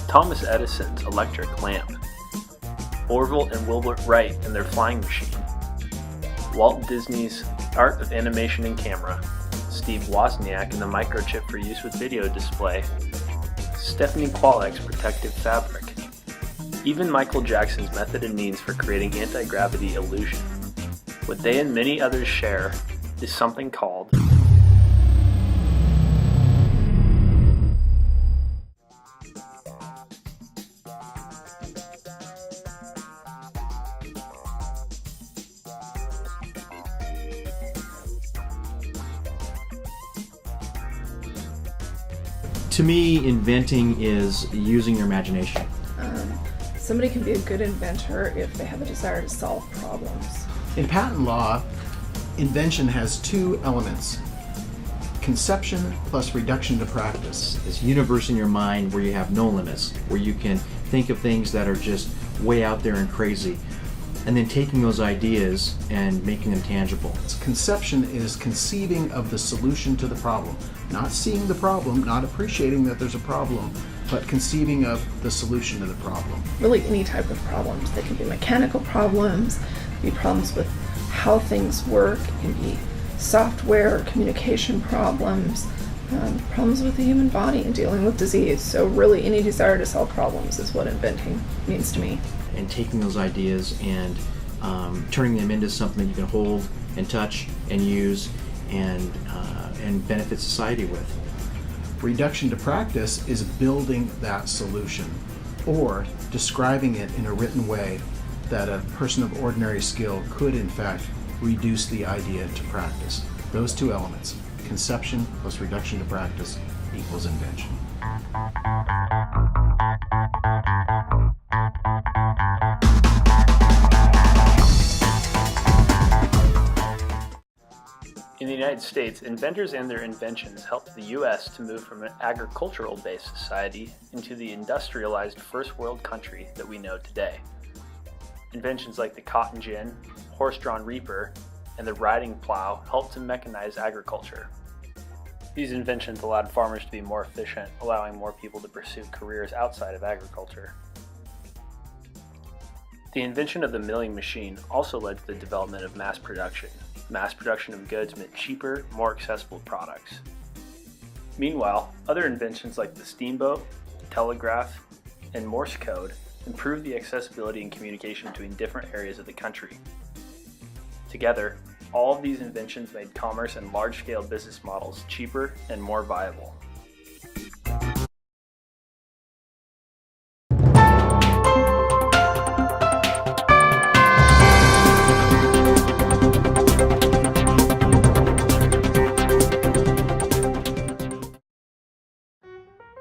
Thomas Edison's electric lamp, Orville and Wilbur Wright and their flying machine, Walt Disney's art of animation and camera, Steve Wozniak and the microchip for use with video display, Stephanie Kwolek's protective fabric, even Michael Jackson's method and means for creating anti-gravity illusion. What they and many others share is something called To me, inventing is using your imagination. Somebody can be a good inventor if they have a desire to solve problems. In patent law, invention has two elements: conception plus reduction to practice. This universe in your mind where you have no limits, where you can think of things that are just way out there and crazy, and then taking those ideas and making them tangible. Conception is conceiving of the solution to the problem, not seeing the problem, not appreciating that there's a problem, but conceiving of the solution to the problem. Really any type of problems. They can be mechanical problems, be problems with how things work, it can be software or communication problems, problems with the human body and dealing with disease. So really any desire to solve problems is what inventing means to me. And taking those ideas and turning them into something that you can hold and touch and use and benefit society with. Reduction to practice is building that solution or describing it in a written way that a person of ordinary skill could in fact reduce the idea to practice. Those two elements, conception plus reduction to practice, equals invention. In the United States, inventors and their inventions helped the U.S. to move from an agricultural-based society into the industrialized first world country that we know today. Inventions like the cotton gin, horse-drawn reaper, and the riding plow helped to mechanize agriculture. These inventions allowed farmers to be more efficient, allowing more people to pursue careers outside of agriculture. The invention of the milling machine also led to the development of mass production. Mass production of goods meant cheaper, more accessible products. Meanwhile, other inventions like the steamboat, telegraph, and Morse code improved the accessibility and communication between different areas of the country. Together, all of these inventions made commerce and large-scale business models cheaper and more viable.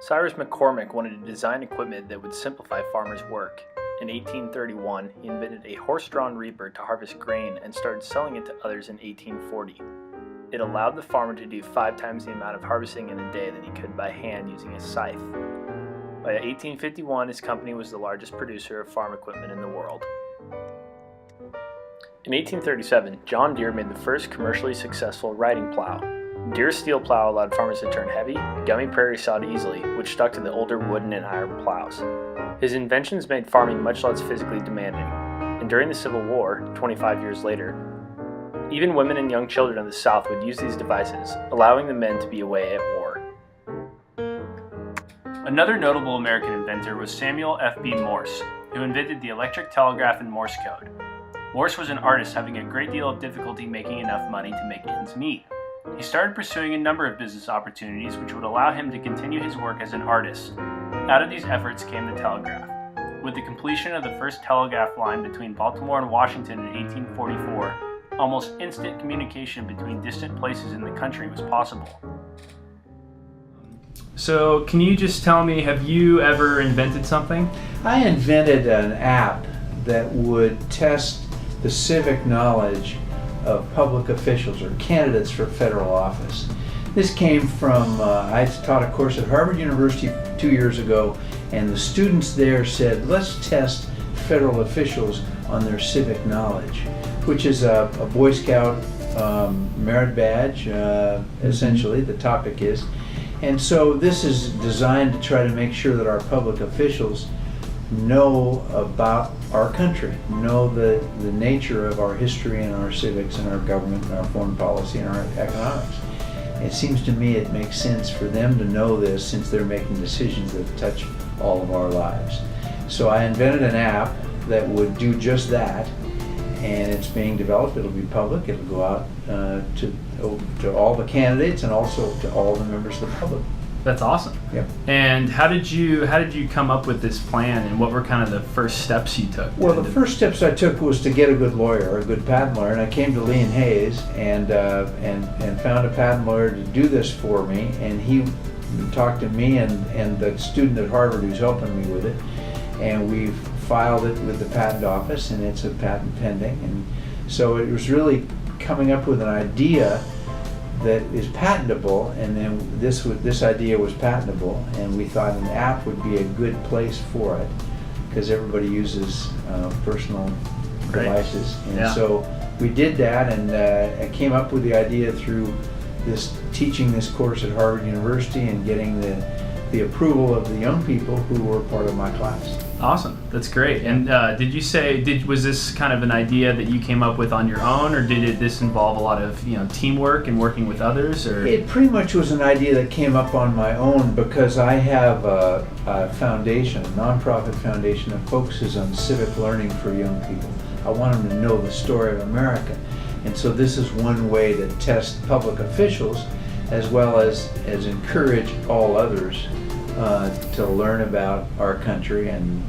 Cyrus McCormick wanted to design equipment that would simplify farmers' work. In 1831, he invented a horse-drawn reaper to harvest grain and started selling it to others in 1840. It allowed the farmer to do 5 times the amount of harvesting in a day than he could by hand using a scythe. By 1851, his company was the largest producer of farm equipment in the world. In 1837, John Deere made the first commercially successful riding plow. Deere's steel plow allowed farmers to turn heavy, gummy prairie sod easily, which stuck to the older wooden and iron plows. His inventions made farming much less physically demanding, and during the Civil War, 25 years later, even women and young children of the South would use these devices, allowing the men to be away at war. Another notable American inventor was Samuel F.B. Morse, who invented the electric telegraph and Morse code. Morse was an artist having a great deal of difficulty making enough money to make ends meet. He started pursuing a number of business opportunities which would allow him to continue his work as an artist. Out of these efforts came the telegraph. With the completion of the first telegraph line between Baltimore and Washington in 1844, almost instant communication between distant places in the country was possible. So, can you just tell me, have you ever invented something? I invented an app that would test the civic knowledge of public officials or candidates for federal office. This came from, I taught a course at Harvard University 2 years ago, and the students there said, let's test federal officials on their civic knowledge, which is a Boy Scout merit badge, essentially, the topic is. And so this is designed to try to make sure that our public officials know about our country, know the nature of our history and our civics and our government and our foreign policy and our economics. It seems to me it makes sense for them to know this since they're making decisions that touch all of our lives. So I invented an app that would do just that, and it's being developed. It'll be public. It'll go out to all the candidates and also to all the members of the public. That's awesome. Yep. And how did you come up with this plan, and what were kind of the first steps you took? Well, the first steps I took was to get a good lawyer, a good patent lawyer, and I came to Lee and Hayes and found a patent lawyer to do this for me, and he talked to me and the student at Harvard who's helping me with it, and we've filed it with the patent office, and it's a patent pending. And so it was really coming up with an idea that is patentable, and then this idea was patentable, and we thought an app would be a good place for it because everybody uses personal devices. And so we did that, and I came up with the idea through teaching this course at Harvard University and getting the approval of the young people who were part of my class. Awesome, that's great. And was this kind of an idea that you came up with on your own, or did this involve a lot of teamwork and working with others? Or it pretty much was an idea that came up on my own because I have a foundation, a nonprofit foundation that focuses on civic learning for young people. I want them to know the story of America, and so this is one way to test public officials as well as encourage all others to learn about our country and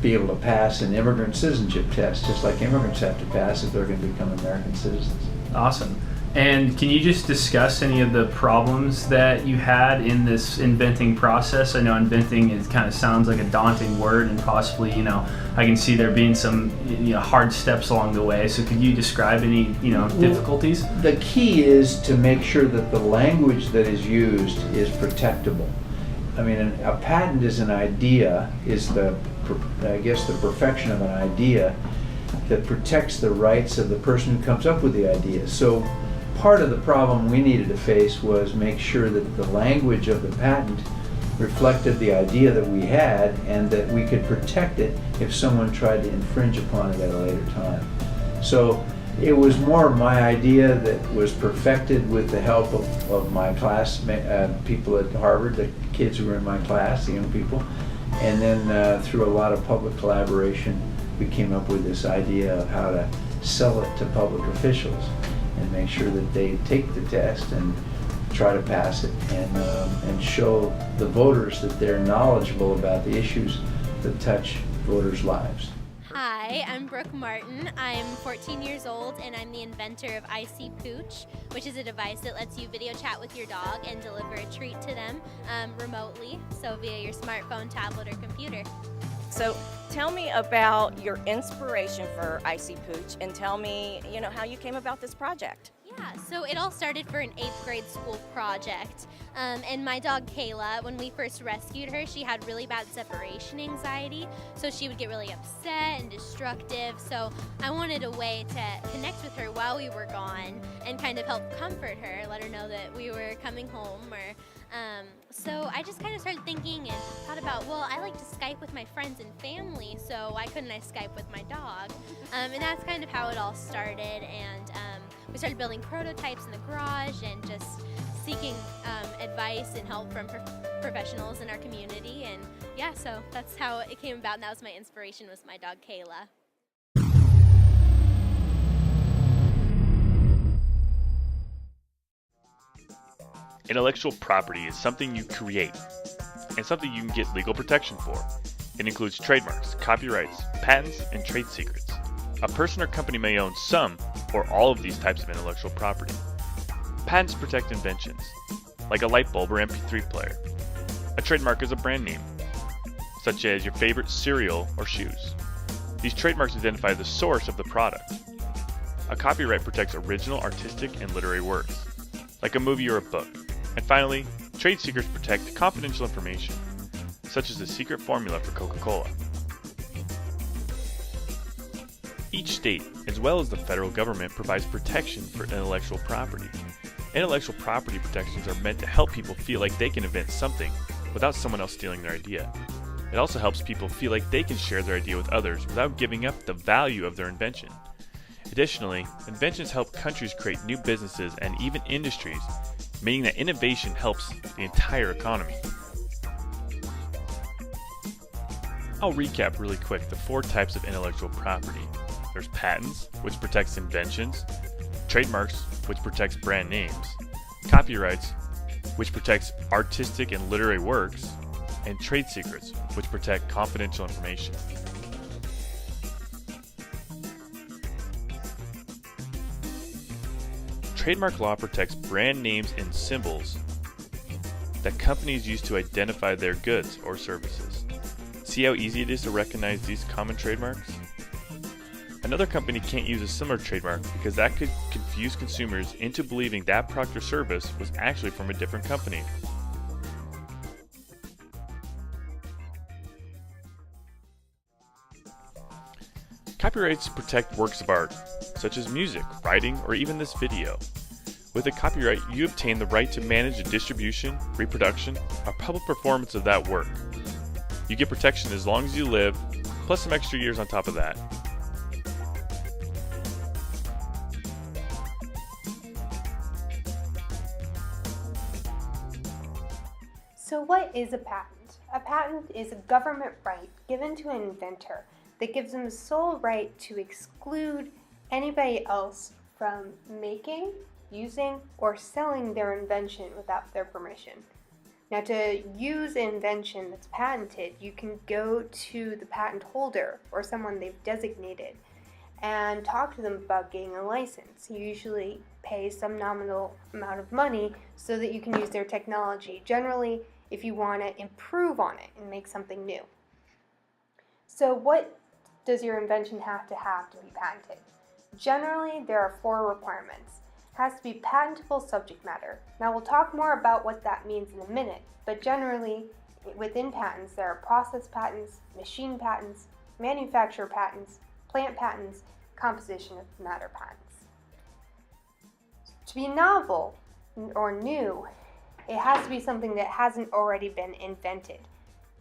be able to pass an immigrant citizenship test, just like immigrants have to pass if they're going to become American citizens. Awesome. And can you just discuss any of the problems that you had in this inventing process? I know inventing kind of sounds like a daunting word, and possibly, I can see there being some, hard steps along the way. So could you describe any, difficulties? The key is to make sure that the language that is used is protectable. I mean, a patent is an idea, the perfection of an idea that protects the rights of the person who comes up with the idea. So part of the problem we needed to face was make sure that the language of the patent reflected the idea that we had and that we could protect it if someone tried to infringe upon it at a later time. So it was more my idea that was perfected with the help of my class people at Harvard, the kids who were in my class, the young people, and then through a lot of public collaboration we came up with this idea of how to sell it to public officials and make sure that they take the test and try to pass it and show the voters that they're knowledgeable about the issues that touch voters' lives. Hi, I'm Brooke Martin. I'm 14 years old and I'm the inventor of IC Pooch, which is a device that lets you video chat with your dog and deliver a treat to them remotely, so via your smartphone, tablet, or computer. So tell me about your inspiration for IC Pooch and tell me, how you came about this project. Yeah, so it all started for an 8th grade school project. And my dog Kayla, when we first rescued her, she had really bad separation anxiety. So she would get really upset and destructive. So I wanted a way to connect with her while we were gone and kind of help comfort her, let her know that we were coming home. So I just kind of started thinking and thought about, well, I like to Skype with my friends and family, so why couldn't I Skype with my dog? And that's kind of how it all started. And we started building prototypes in the garage and just seeking advice and help from professionals in our community. And yeah, so that's how it came about, and that was my inspiration, was my dog Kayla. Intellectual property is something you create and something you can get legal protection for. It includes trademarks, copyrights, patents, and trade secrets. A person or company may own some or all of these types of intellectual property. Patents protect inventions, like a light bulb or MP3 player. A trademark is a brand name, such as your favorite cereal or shoes. These trademarks identify the source of the product. A copyright protects original artistic and literary works, like a movie or a book. And finally, trade secrets protect confidential information, such as the secret formula for Coca-Cola. Each state, as well as the federal government, provides protection for intellectual property. Intellectual property protections are meant to help people feel like they can invent something without someone else stealing their idea. It also helps people feel like they can share their idea with others without giving up the value of their invention. Additionally, inventions help countries create new businesses and even industries, meaning that innovation helps the entire economy. I'll recap really quick the 4 types of intellectual property. There's patents, which protects inventions, trademarks, which protects brand names, copyrights, which protects artistic and literary works, and trade secrets, which protect confidential information. Trademark law protects brand names and symbols that companies use to identify their goods or services. See how easy it is to recognize these common trademarks? Another company can't use a similar trademark because that could confuse consumers into believing that product or service was actually from a different company. Copyrights protect works of art, such as music, writing, or even this video. With a copyright, you obtain the right to manage the distribution, reproduction, or public performance of that work. You get protection as long as you live, plus some extra years on top of that. So what is a patent? A patent is a government right given to an inventor that gives them the sole right to exclude anybody else from making, using, or selling their invention without their permission. Now, to use an invention that's patented, you can go to the patent holder or someone they've designated and talk to them about getting a license. You usually pay some nominal amount of money so that you can use their technology, generally if you want to improve on it and make something new. So what does your invention have to be patented? Generally, there are 4 requirements. It has to be patentable subject matter. Now, we'll talk more about what that means in a minute, but generally, within patents, there are process patents, machine patents, manufacturer patents, plant patents, composition of matter patents. To be novel or new, it has to be something that hasn't already been invented.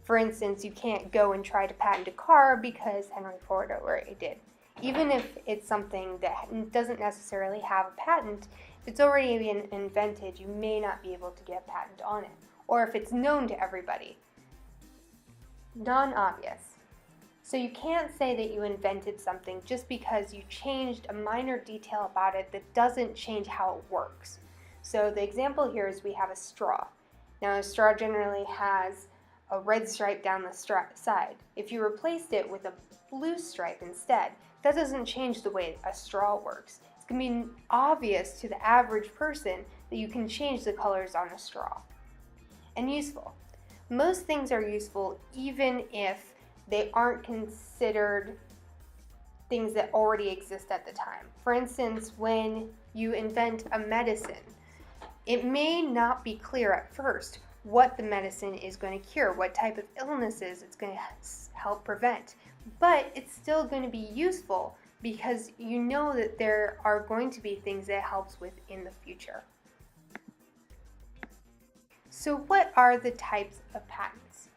For instance, you can't go and try to patent a car because Henry Ford already did. Even if it's something that doesn't necessarily have a patent, if it's already been invented, you may not be able to get a patent on it. Or if it's known to everybody. Non-obvious. So you can't say that you invented something just because you changed a minor detail about it that doesn't change how it works. So the example here is we have a straw. Now a straw generally has a red stripe down the side. If you replaced it with a blue stripe instead, that doesn't change the way a straw works. It's going to be obvious to the average person that you can change the colors on a straw. And useful. Most things are useful even if they aren't considered things that already exist at the time. For instance, when you invent a medicine, it may not be clear at first what the medicine is going to cure, what type of illnesses it's going to help prevent. But it's still going to be useful because you know that there are going to be things that it helps with in the future. So what are the types of patents?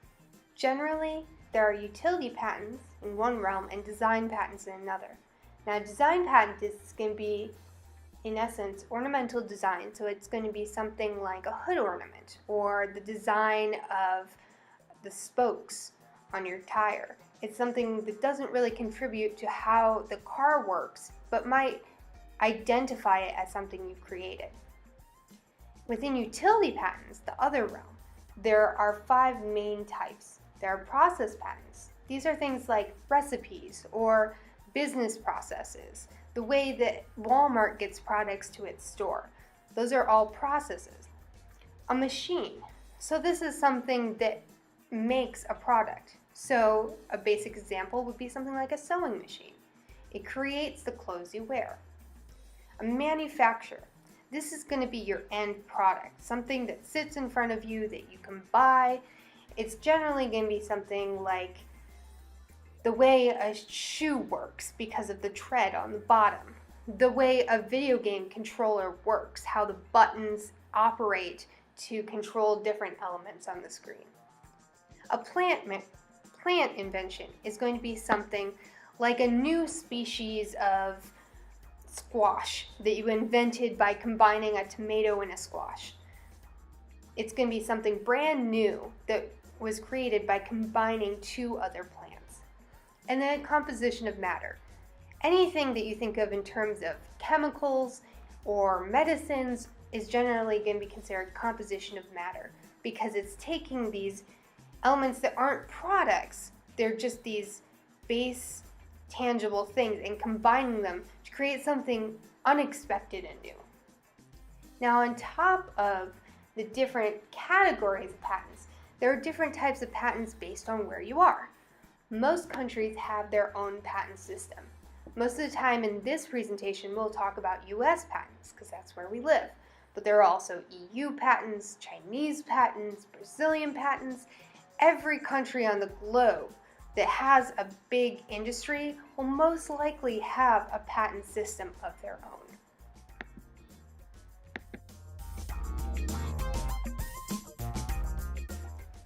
Generally, there are utility patents in one realm and design patents in another. Now, design patent is going to be, in essence, ornamental design. So it's going to be something like a hood ornament or the design of the spokes on your tire. It's something that doesn't really contribute to how the car works, but might identify it as something you've created. Within utility patents, the other realm, there are 5 main types. There are process patents. These are things like recipes or business processes, the way that Walmart gets products to its store. Those are all processes. A machine. So this is something that makes a product. So a basic example would be something like a sewing machine. It creates the clothes you wear. A manufacturer. This is going to be your end product, something that sits in front of you that you can buy. It's generally going to be something like the way a shoe works because of the tread on the bottom, the way a video game controller works, how the buttons operate to control different elements on the screen. A plant invention is going to be something like a new species of squash that you invented by combining a tomato and a squash. It's going to be something brand new that was created by combining two other plants. And then composition of matter. Anything that you think of in terms of chemicals or medicines is generally going to be considered composition of matter because it's taking these elements that aren't products, they're just these base tangible things, and combining them to create something unexpected and new. Now, on top of the different categories of patents, there are different types of patents based on where you are. Most countries have their own patent system. Most of the time in this presentation, we'll talk about US patents because that's where we live. But there are also EU patents, Chinese patents, Brazilian patents. Every country on the globe that has a big industry will most likely have a patent system of their own.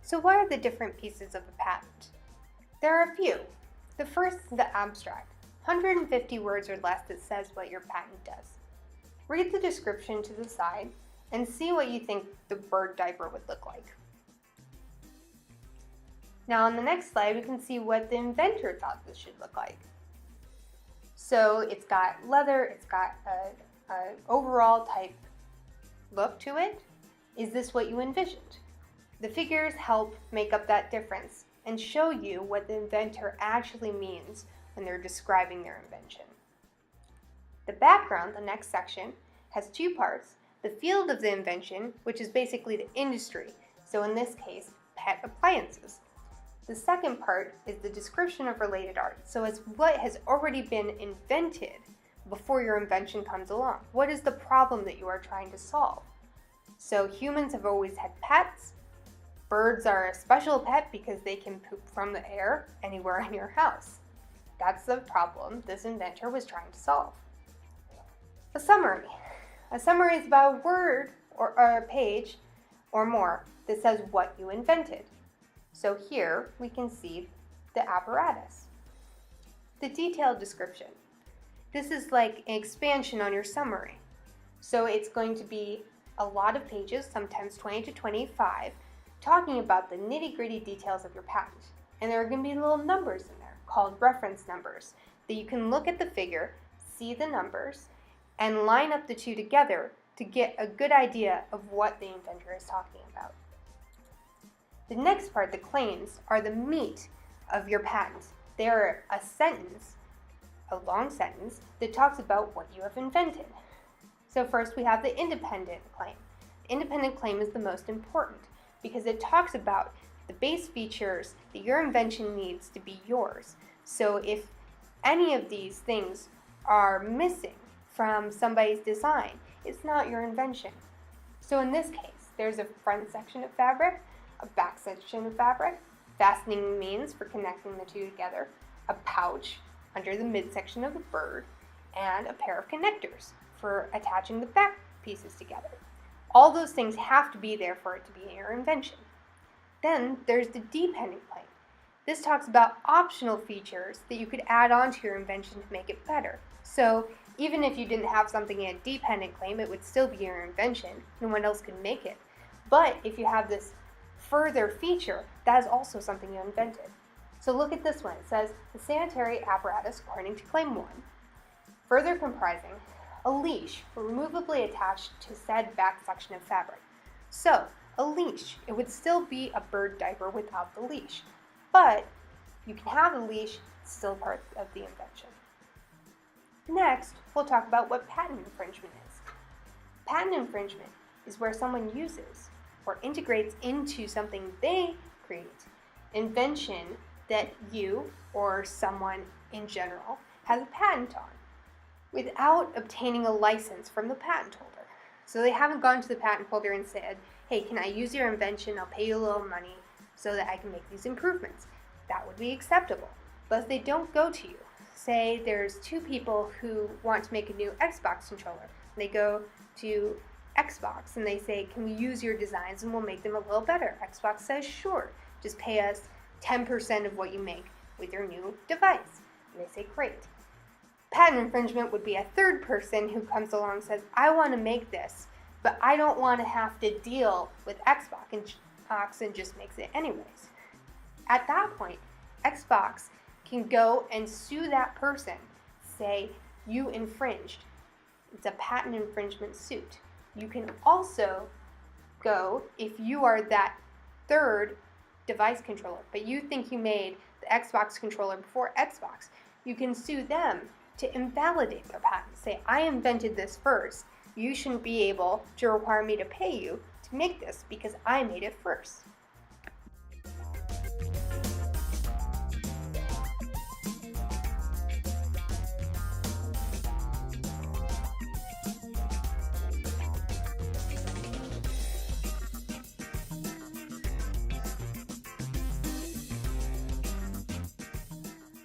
So what are the different pieces of a patent? There are a few. The first is the abstract, 150 words or less that says what your patent does. Read the description to the side and see what you think the bird diaper would look like. Now on the next slide, we can see what the inventor thought this should look like. So it's got leather, it's got an overall type look to it. Is this what you envisioned? The figures help make up that difference and show you what the inventor actually means when they're describing their invention. The background, the next section, has two parts. The field of the invention, which is basically the industry, so in this case, pet appliances. The second part is the description of related art, so it's what has already been invented before your invention comes along. What is the problem that you are trying to solve? So humans have always had pets. Birds are a special pet because they can poop from the air anywhere in your house. That's the problem this inventor was trying to solve. A summary. A summary is about a word or a page or more that says what you invented. So here we can see the apparatus. The detailed description. This is like an expansion on your summary. So it's going to be a lot of pages, sometimes 20 to 25, talking about the nitty-gritty details of your patent. And there are going to be little numbers in there called reference numbers that you can look at the figure, see the numbers, and line up the two together to get a good idea of what the inventor is talking about. The next part, the claims, are the meat of your patent. They are a sentence, a long sentence, that talks about what you have invented. So first we have the independent claim. The independent claim is the most important because it talks about the base features that your invention needs to be yours. So if any of these things are missing from somebody's design, it's not your invention. So in this case, there's a front section of fabric, a back section of fabric, fastening means for connecting the two together, a pouch under the midsection of the bird, and a pair of connectors for attaching the back pieces together. All those things have to be there for it to be your invention. Then there's the dependent claim. This talks about optional features that you could add on to your invention to make it better. So even if you didn't have something in a dependent claim, it would still be your invention. No one else could make it. But if you have this further feature, that is also something you invented. So look at this one. It says, the sanitary apparatus, according to Claim 1, further comprising a leash removably attached to said back section of fabric. So, a leash, it would still be a bird diaper without the leash, but you can have a leash, it's still part of the invention. Next, we'll talk about what patent infringement is. Patent infringement is where someone uses or integrates into something they create invention that you or someone in general has a patent on without obtaining a license from the patent holder. So they haven't gone to the patent holder and said, hey, can I use your invention? I'll pay you a little money so that I can make these improvements. That would be acceptable. But if they don't go to you, say there's two people who want to make a new Xbox controller. They go to Xbox and they say, can we use your designs and we'll make them a little better? Xbox says, sure, just pay us 10% of what you make with your new device. And they say, great. Patent infringement would be a third person who comes along and says, I want to make this, but I don't want to have to deal with Xbox and just makes it anyways. At that point, Xbox can go and sue that person, say, you infringed. It's a patent infringement suit. You can also go, if you are that third device controller, but you think you made the Xbox controller before Xbox, you can sue them to invalidate their patent. Say, I invented this first. You shouldn't be able to require me to pay you to make this because I made it first.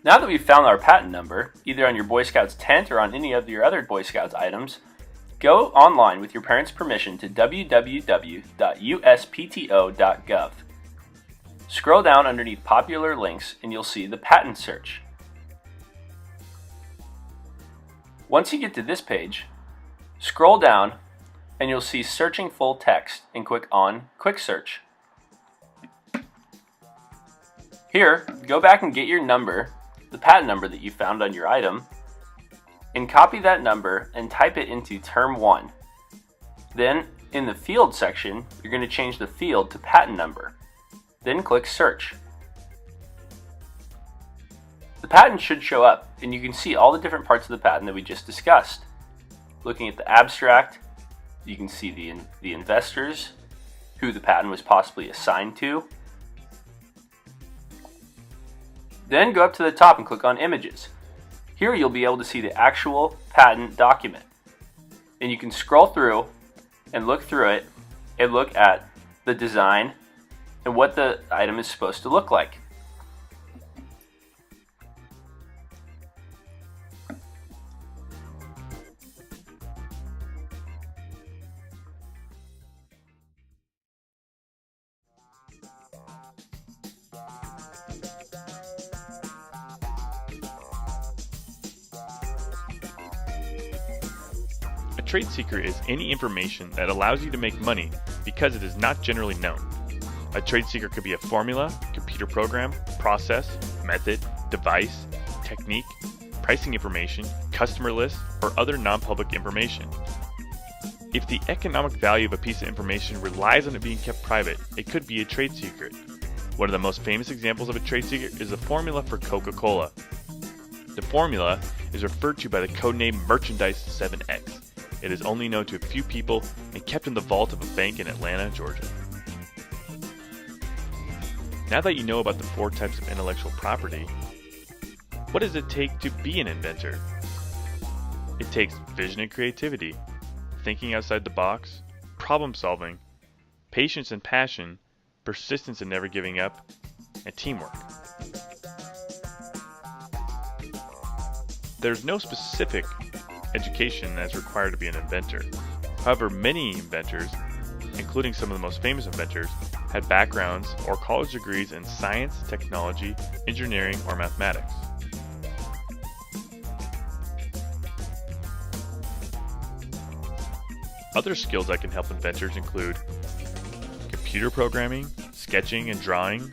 Now that we've found our patent number, either on your Boy Scouts tent or on any of your other Boy Scouts items, go online with your parents' permission to www.uspto.gov. Scroll down underneath popular links and you'll see the patent search. Once you get to this page, scroll down and you'll see searching full text and click on Quick Search. Here, go back and get your number, the patent number that you found on your item, and copy that number and type it into Term 1. Then, in the Field section, you're going to change the field to Patent Number. Then click Search. The patent should show up, and you can see all the different parts of the patent that we just discussed. Looking at the abstract, you can see the investors, who the patent was possibly assigned to. Then go up to the top and click on Images. Here you'll be able to see the actual patent document. And you can scroll through and look through it and look at the design and what the item is supposed to look like. A trade secret is any information that allows you to make money because it is not generally known. A trade secret could be a formula, computer program, process, method, device, technique, pricing information, customer list, or other non-public information. If the economic value of a piece of information relies on it being kept private, it could be a trade secret. One of the most famous examples of a trade secret is the formula for Coca-Cola. The formula is referred to by the codename Merchandise 7X. It is only known to a few people and kept in the vault of a bank in Atlanta, Georgia. Now that you know about the 4 types of intellectual property, what does it take to be an inventor? It takes vision and creativity, thinking outside the box, problem solving, patience and passion, persistence and never giving up, and teamwork. There's no specific education that's required to be an inventor. However, many inventors, including some of the most famous inventors, had backgrounds or college degrees in science, technology, engineering, or mathematics. Other skills that can help inventors include computer programming, sketching and drawing,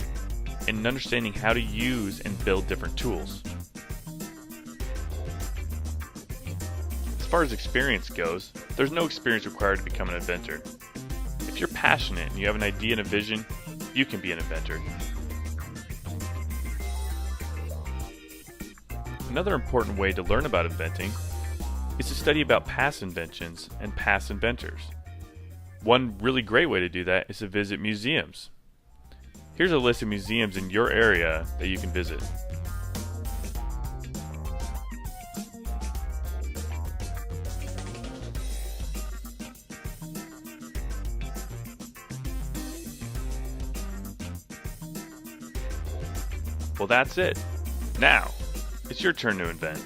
and understanding how to use and build different tools. As far as experience goes, there's no experience required to become an inventor. If you're passionate and you have an idea and a vision, you can be an inventor. Another important way to learn about inventing is to study about past inventions and past inventors. One really great way to do that is to visit museums. Here's a list of museums in your area that you can visit. Well, that's it. Now, it's your turn to invent.